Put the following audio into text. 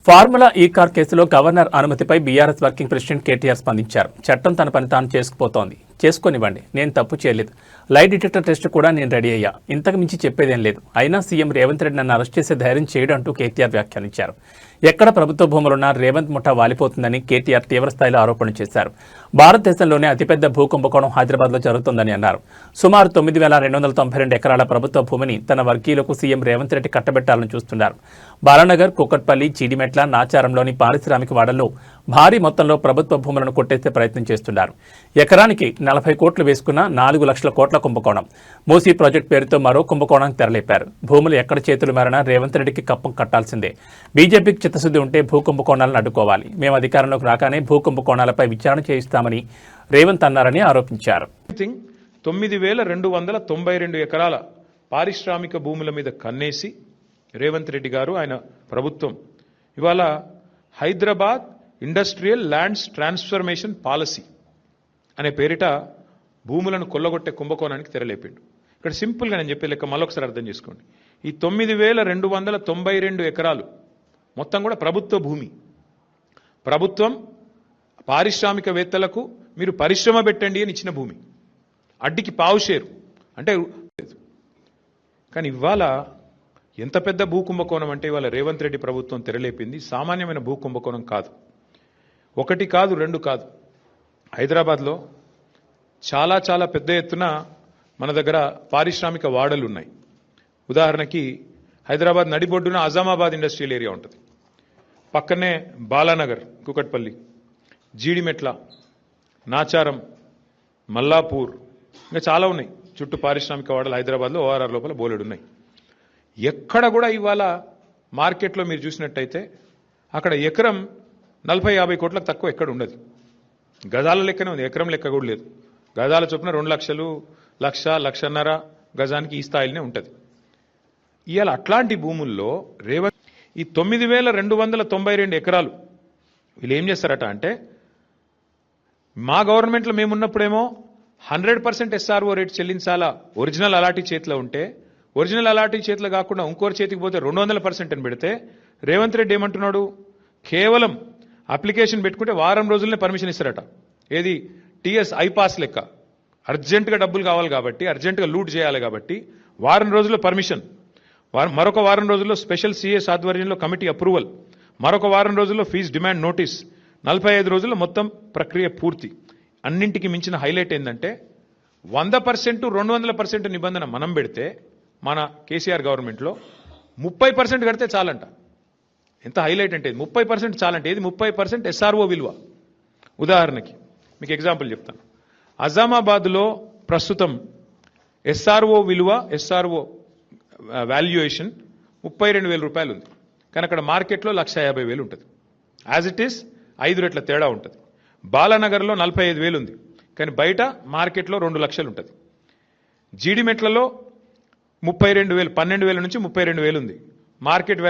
Formula E car కేసులో governor అనుమతిపై BRS working president KTR స్పందించారు. చట్టం తన పని తాను చేసుకుపోతోంది. చేసుకోనివ్వండి, నేను తప్పు చేయలేదు. లై డిటెక్టర్ టెస్ట్ కూడా నేను రెడీ అయ్యా. ఇంతకు మించి చెప్పేదేం లేదు. అయినా సీఎం రేవంత్ రెడ్డి నన్ను అరెస్ట్ చేసే ధైర్యం చేయడం అంటూ కేటీఆర్ వ్యాఖ్యానించారు. ఎక్కడ ప్రభుత్వ భూములున్నా రేవంత్ ముఠా వాలిపోతుందని కేటీఆర్ తీవ్రస్థాయిలో ఆరోపణలు చేశారు. భారతదేశంలోనే అతిపెద్ద భూ కుంభకోణం హైదరాబాద్లో జరుగుతోందని అన్నారు. సుమారు 9,292 ఎకరాల ప్రభుత్వ భూమిని తన వర్గీయులకు సీఎం రేవంత్ రెడ్డి కట్టబెట్టాలని చూస్తున్నారు. బాలానగర్, కుకట్పల్లి, చీడిమెట్ల, నాచారంలోని పారిశ్రామిక వాడల్లో భారీ మొత్తంలో ప్రభుత్వ భూములను కొట్టేసే ప్రయత్నం చేస్తున్నారు. ఎకరానికి 40 కోట్లు వేసుకున్న 4 లక్షల కోట్ల కుంభకోణం. మూసీ ప్రాజెక్టు పేరుతో మరో కుంభకోణానికి తెరలేపారు. భూములు ఎక్కడ చేతులు మారినా రేవంత్ రెడ్డికి కప్పం కట్టాల్సిందే. బీజేపీకి చిత్తశుద్ధి ఉంటే భూ కుంభకోణాలను అడ్డుకోవాలి. మేము అధికారంలోకి రాగానే భూ కుంభకోణాలపై విచారణ చేయిస్తామని రేవంత్ అన్నారని ఆరోపించారు. 9,292 ఎకరాల పారిశ్రామిక భూముల మీద కన్నేసి రేవంత్ రెడ్డి గారు ఆయన ప్రభుత్వం ఇవాళ Hyderabad industrial lands transformation policy అనే పేరిట భూములను కొల్లగొట్టే కుంభకోణానికి తెరలేపిండు. ఇక్కడ సింపుల్గా నేను చెప్పే లెక్క మళ్ళొకసారి అర్థం చేసుకోండి. ఈ 9,292 ఎకరాలు మొత్తం కూడా ప్రభుత్వ భూమి. ప్రభుత్వం పారిశ్రామికవేత్తలకు మీరు పరిశ్రమ పెట్టండి అని ఇచ్చిన భూమి. అడ్డికి పావు షేరు అంటే. కానీ ఇవాళ ఎంత పెద్ద భూ కుంభకోణం అంటే ఇవాళ రేవంత్ రెడ్డి ప్రభుత్వం తెరలేపింది సామాన్యమైన భూ కుంభకోణం కాదు. 1 కాదు 2 కాదు. హైదరాబాద్లో చాలా చాలా పెద్ద ఎత్తున మన దగ్గర పారిశ్రామిక వాడలు ఉన్నాయి. ఉదాహరణకి హైదరాబాద్ నడిబొడ్డున అజామాబాద్ ఇండస్ట్రియల్ ఏరియా ఉంటుంది. పక్కనే బాలానగర్, కుకట్పల్లి, జీడిమెట్ల, నాచారం, మల్లాపూర్, ఇంకా చాలా ఉన్నాయి. చుట్టూ పారిశ్రామిక వాడలు హైదరాబాద్లో ఓఆర్ఆర్ లోపల బోలెడు ఉన్నాయి. ఎక్కడ కూడా ఇవాళ మార్కెట్లో మీరు చూసినట్టయితే అక్కడ ఎకరం 40-50 కోట్లకు తక్కువ ఎక్కడ ఉండదు. గజాల లెక్కనే ఉంది, ఎకరం లెక్క కూడా లేదు. గజాల చొప్పున 2 లక్షలు, 1,00,000-1,50,000 గజానికి ఈ స్థాయిలోనే ఉంటుంది. ఇవాళ అట్లాంటి భూముల్లో రేవంత్ ఈ 9,292 ఎకరాలు వీళ్ళు ఏం చేస్తారట అంటే, మా గవర్నమెంట్లో మేమున్నప్పుడేమో 100% SRO రేట్ చెల్లించాలా ఒరిజినల్ అలాటీ చేతిలో ఉంటే, ఒరిజినల్ అలాటీ చేతిలో కాకుండా ఇంకోరి చేతికి పోతే 200% అని పెడితే రేవంత్ రెడ్డి ఏమంటున్నాడు, కేవలం అప్లికేషన్ పెట్టుకుంటే వారం రోజులనే పర్మిషన్ ఇస్తారట. ఏది టీఎస్ ఐపాస్ లెక్క. అర్జెంటుగా డబ్బులు కావాలి కాబట్టి, అర్జెంటుగా లూట్ చేయాలి కాబట్టి వారం రోజుల్లో పర్మిషన్, మరొక వారం రోజుల్లో స్పెషల్ సిఎస్ ఆధ్వర్యంలో కమిటీ అప్రూవల్, మరొక వారం రోజుల్లో ఫీజు డిమాండ్ నోటీస్, 45 రోజుల్లో మొత్తం ప్రక్రియ పూర్తి. అన్నింటికి మించిన హైలైట్ ఏంటంటే 100%, 200% నిబంధన మనం పెడితే మన కేసీఆర్ గవర్నమెంట్లో 30% కడితే చాలంట. ఎంత హైలైట్ అంటే 30% చాలంటే, ఏది 30% SRO విలువ. ఉదాహరణకి మీకు ఎగ్జాంపుల్ చెప్తాను. అజామాబాద్లో ప్రస్తుతం SRO విలువ, SRO వాల్యుయేషన్ 32,000 రూపాయలు ఉంది. కానీ అక్కడ మార్కెట్లో 1,50,000 ఉంటుంది. యాజ్ ఇట్ ఈస్ 5 రెట్ల తేడా ఉంటుంది. బాలానగర్లో 45,000 ఉంది, కానీ బయట మార్కెట్లో 2 లక్షలు ఉంటుంది. జీడిమెట్లలో 32,000, 12,000 నుంచి 32,000 ఉంది. మార్కెట్